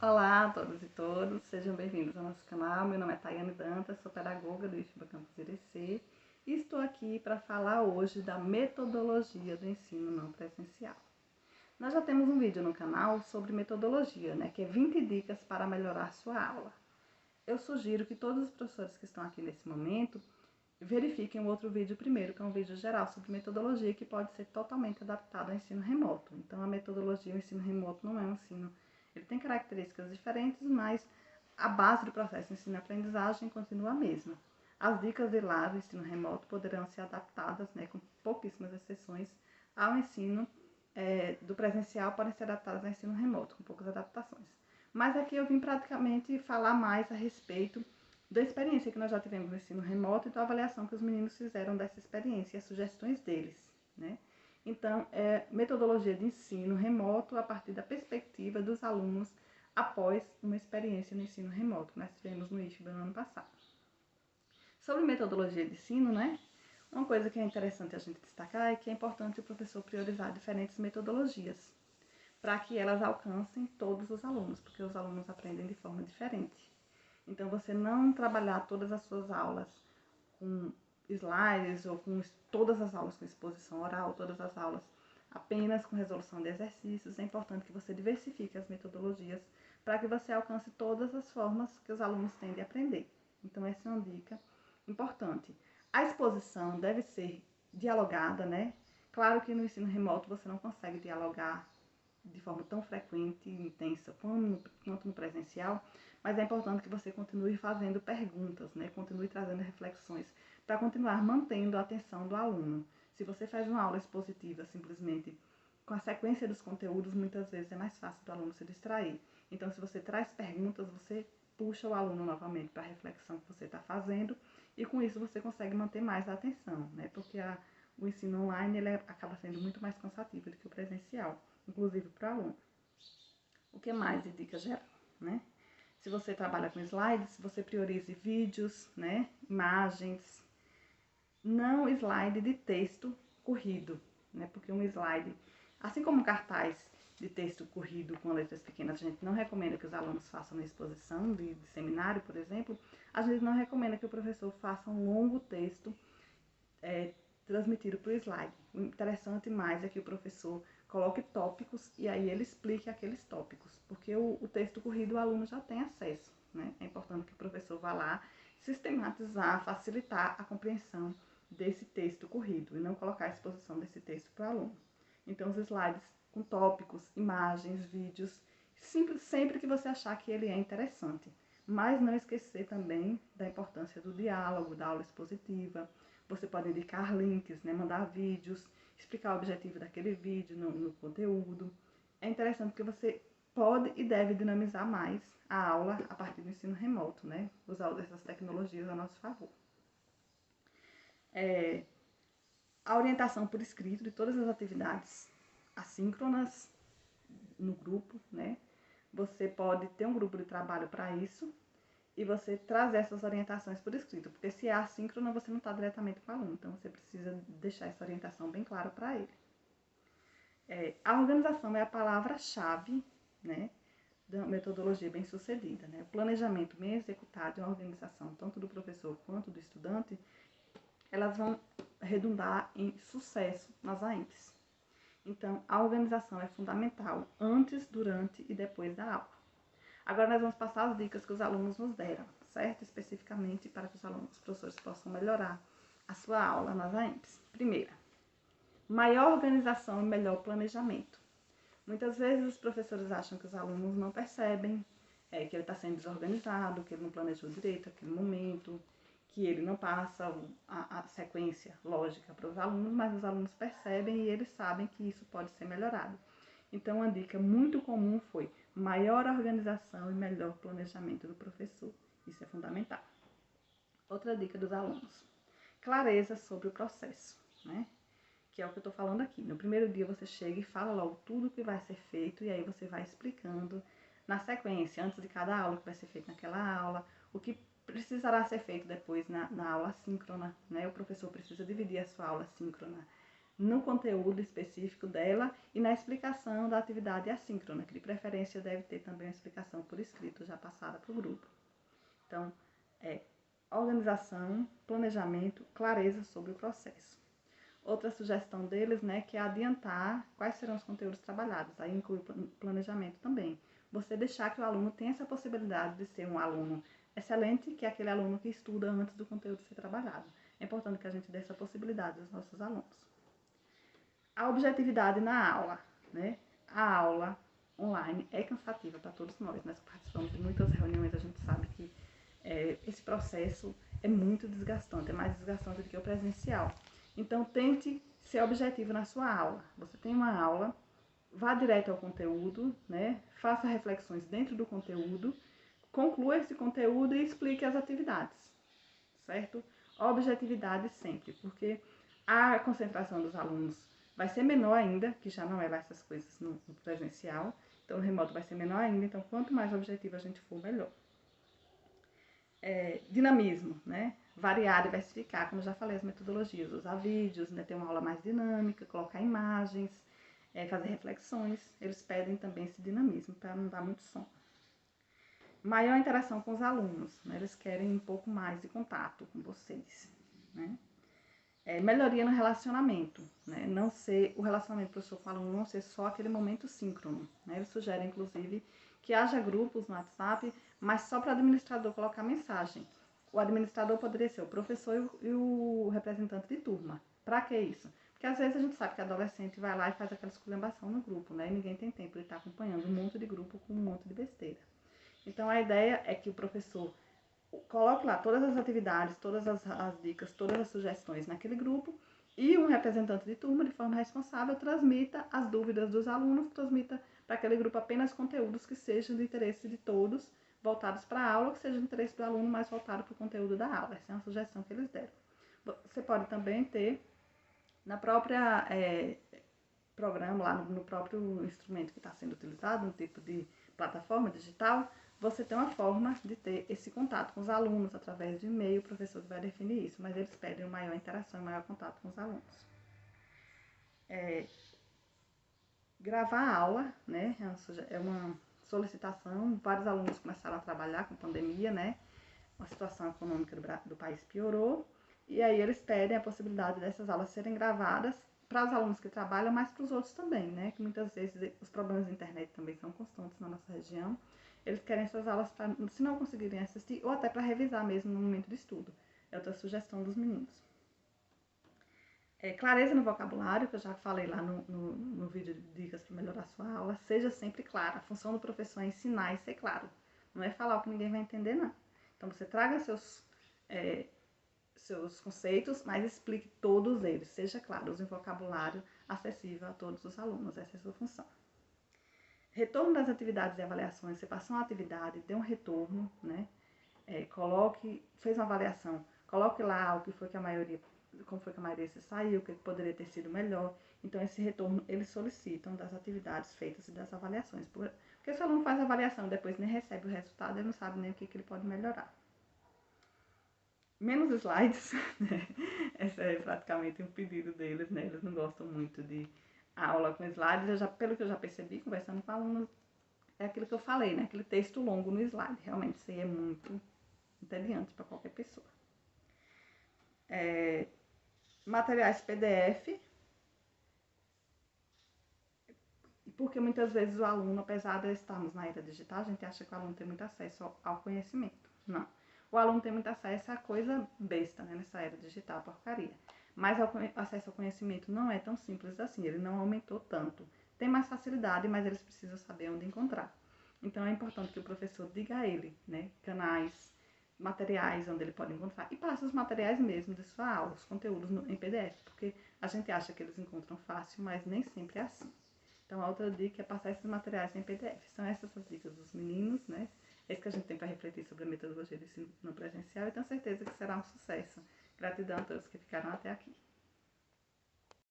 Olá a todos e todas, sejam bem-vindos ao nosso canal. Meu nome é Tayane Dantas, sou pedagoga do IFBA Campus Irecê e estou aqui para falar hoje da metodologia do ensino não presencial. Nós já temos um vídeo no canal sobre metodologia, que é 20 dicas para melhorar sua aula. Eu sugiro que todos os professores que estão aqui nesse momento verifiquem o outro vídeo primeiro, que é um vídeo geral sobre metodologia que pode ser totalmente adaptado ao ensino remoto. Então, a metodologia, o ensino remoto não é um ensino, ele tem características diferentes, mas a base do processo de ensino-aprendizagem continua a mesma. As dicas de lá do ensino remoto poderão ser adaptadas, com pouquíssimas exceções, ao ensino do presencial, podem ser adaptadas ao ensino remoto, com poucas adaptações. Mas aqui eu vim praticamente falar mais a respeito da experiência que nós já tivemos no ensino remoto e da avaliação que os meninos fizeram dessa experiência e as sugestões deles, Então, metodologia de ensino remoto a partir da perspectiva dos alunos após uma experiência no ensino remoto que nós tivemos no IFBA no ano passado. Sobre metodologia de ensino, uma coisa que é interessante a gente destacar é que é importante o professor priorizar diferentes metodologias para que elas alcancem todos os alunos, porque os alunos aprendem de forma diferente. Então, você não trabalhar todas as suas aulas com slides ou com todas as aulas com exposição oral, todas as aulas apenas com resolução de exercícios. É importante que você diversifique as metodologias para que você alcance todas as formas que os alunos têm de aprender. Então, essa é uma dica importante. A exposição deve ser dialogada, Claro que no ensino remoto você não consegue dialogar de forma tão frequente e intensa quanto no presencial, mas é importante que você continue fazendo perguntas, Continue trazendo reflexões para continuar mantendo a atenção do aluno. Se você faz uma aula expositiva simplesmente com a sequência dos conteúdos, muitas vezes é mais fácil do aluno se distrair. Então, se você traz perguntas, você puxa o aluno novamente para a reflexão que você está fazendo e com isso você consegue manter mais a atenção, Porque o ensino online ele acaba sendo muito mais cansativo do que o presencial, inclusive para o aluno. O que mais de dica geral, Se você trabalha com slides, você priorize vídeos, imagens, não slide de texto corrido, Porque um slide, assim como um cartaz de texto corrido com letras pequenas, a gente não recomenda que os alunos façam na exposição de seminário, por exemplo, a gente não recomenda que o professor faça um longo texto transmitido por slide. O interessante mais é que o professor coloque tópicos e aí ele explique aqueles tópicos, porque o texto corrido o aluno já tem acesso, É importante que o professor vá lá sistematizar, facilitar a compreensão desse texto corrido e não colocar a exposição desse texto para o aluno. Então, os slides com tópicos, imagens, vídeos, sempre que você achar que ele é interessante. Mas não esquecer também da importância do diálogo, da aula expositiva. Você pode indicar links, mandar vídeos, explicar o objetivo daquele vídeo no conteúdo. É interessante que você pode e deve dinamizar mais a aula a partir do ensino remoto, Usar essas tecnologias a nosso favor. A orientação por escrito de todas as atividades assíncronas no grupo, Você pode ter um grupo de trabalho para isso e você trazer essas orientações por escrito, porque se é assíncrona, você não está diretamente com o aluno, então você precisa deixar essa orientação bem clara para ele. A organização é a palavra-chave, da metodologia bem-sucedida, O planejamento bem executado e uma organização tanto do professor quanto do estudante, elas vão redundar em sucesso nas AEMPs. Então, a organização é fundamental antes, durante e depois da aula. Agora nós vamos passar as dicas que os alunos nos deram, certo? Especificamente para que os professores possam melhorar a sua aula nas AEMPs. Primeira, maior organização e melhor planejamento. Muitas vezes os professores acham que os alunos não percebem que ele está sendo desorganizado, que ele não planejou direito aquele momento, que ele não passa a sequência lógica para os alunos, mas os alunos percebem e eles sabem que isso pode ser melhorado. Então, uma dica muito comum foi maior organização e melhor planejamento do professor. Isso é fundamental. Outra dica dos alunos, clareza sobre o processo, Que é o que eu estou falando aqui. No primeiro dia você chega e fala logo tudo que vai ser feito e aí você vai explicando na sequência, antes de cada aula, o que vai ser feito naquela aula, o que precisará ser feito depois na aula síncrona, O professor precisa dividir a sua aula síncrona no conteúdo específico dela e na explicação da atividade assíncrona, que de preferência deve ter também uma explicação por escrito já passada para o grupo. Então, organização, planejamento, clareza sobre o processo. Outra sugestão deles, né, que é adiantar quais serão os conteúdos trabalhados, aí inclui planejamento também. Você deixar que o aluno tenha essa possibilidade de ser um aluno excelente, que é aquele aluno que estuda antes do conteúdo ser trabalhado. É importante que a gente dê essa possibilidade aos nossos alunos. A objetividade na aula, né? A aula online é cansativa para todos nós. Nós participamos de muitas reuniões, a gente sabe que esse processo é muito desgastante, é mais desgastante do que o presencial. Então, tente ser objetivo na sua aula. Você tem uma aula, vá direto ao conteúdo, né? Faça reflexões dentro do conteúdo, conclua esse conteúdo e explique as atividades, certo? Objetividade sempre, porque a concentração dos alunos vai ser menor ainda, que já não é lá essas coisas no presencial, então o remoto vai ser menor ainda, então quanto mais objetivo a gente for, melhor. Dinamismo, né? Variar, diversificar, como já falei, as metodologias, usar vídeos, né? Ter uma aula mais dinâmica, colocar imagens, fazer reflexões. Eles pedem também esse dinamismo para não dar muito som. Maior interação com os alunos, né? Eles querem um pouco mais de contato com vocês, né? Melhoria no relacionamento, né? Não ser o relacionamento professor com o aluno não ser só aquele momento síncrono, né? Eles sugerem, inclusive, que haja grupos no WhatsApp, mas só para o administrador colocar mensagem. O administrador poderia ser o professor e o representante de turma. Para que isso? Porque às vezes a gente sabe que adolescente vai lá e faz aquela esculhambação no grupo, né? E ninguém tem tempo de estar acompanhando um monte de grupo com um monte de besteira. Então a ideia é que o professor coloque lá todas as atividades, todas as dicas, todas as sugestões naquele grupo e um representante de turma, de forma responsável, transmita as dúvidas dos alunos, transmita para aquele grupo apenas conteúdos que sejam de interesse de todos, voltados para a aula, que seja de interesse do aluno, mais voltado para o conteúdo da aula. Essa é uma sugestão que eles deram. Você pode também ter, na própria programa, lá no próprio instrumento que está sendo utilizado, um tipo de plataforma digital, você tem uma forma de ter esse contato com os alunos através de e-mail, o professor vai definir isso, mas eles pedem uma maior interação, maior contato com os alunos. Gravar a aula, né, é uma solicitação, vários alunos começaram a trabalhar com pandemia, né, a situação econômica do país piorou, e aí eles pedem a possibilidade dessas aulas serem gravadas para os alunos que trabalham, mas para os outros também, né, que muitas vezes os problemas de internet também são constantes na nossa região. Eles querem essas aulas para, se não conseguirem assistir, ou até para revisar mesmo no momento de estudo. É outra sugestão dos meninos. Clareza no vocabulário, que eu já falei lá no vídeo de dicas para melhorar a sua aula. Seja sempre clara. A função do professor é ensinar e ser claro. Não é falar o que ninguém vai entender, não. Então, você traga seus conceitos, mas explique todos eles. Seja claro, use um vocabulário acessível a todos os alunos. Essa é a sua função. Retorno das atividades e avaliações. Você passou uma atividade, dê um retorno, né? Fez uma avaliação, coloque lá o que foi que a maioria, como foi que a maioria se saiu, o que poderia ter sido melhor. Então, esse retorno eles solicitam das atividades feitas e das avaliações. Porque se o aluno faz a avaliação e depois nem recebe o resultado, ele não sabe nem o que ele pode melhorar. Menos slides, né? Esse é praticamente um pedido deles, né? Eles não gostam muito de aula com slides. Pelo que eu já percebi, conversando com alunos, é aquilo que eu falei, né? Aquele texto longo no slide. Realmente, isso aí é muito entediante para qualquer pessoa. Materiais PDF, porque muitas vezes o aluno, apesar de estarmos na era digital, a gente acha que o aluno tem muito acesso ao conhecimento. Não. O aluno tem muito acesso a coisa besta, né, nessa era digital, porcaria. Mas o acesso ao conhecimento não é tão simples assim, ele não aumentou tanto. Tem mais facilidade, mas eles precisam saber onde encontrar. Então é importante que o professor diga a ele, né, canais, materiais onde ele pode encontrar e passe os materiais mesmo de sua aula, os conteúdos em PDF, porque a gente acha que eles encontram fácil, mas nem sempre é assim. Então a outra dica é passar esses materiais em PDF. São essas as dicas dos meninos, né? É isso que a gente tem para refletir sobre a metodologia de ensino presencial e tenho certeza que será um sucesso. Gratidão a todos que ficaram até aqui.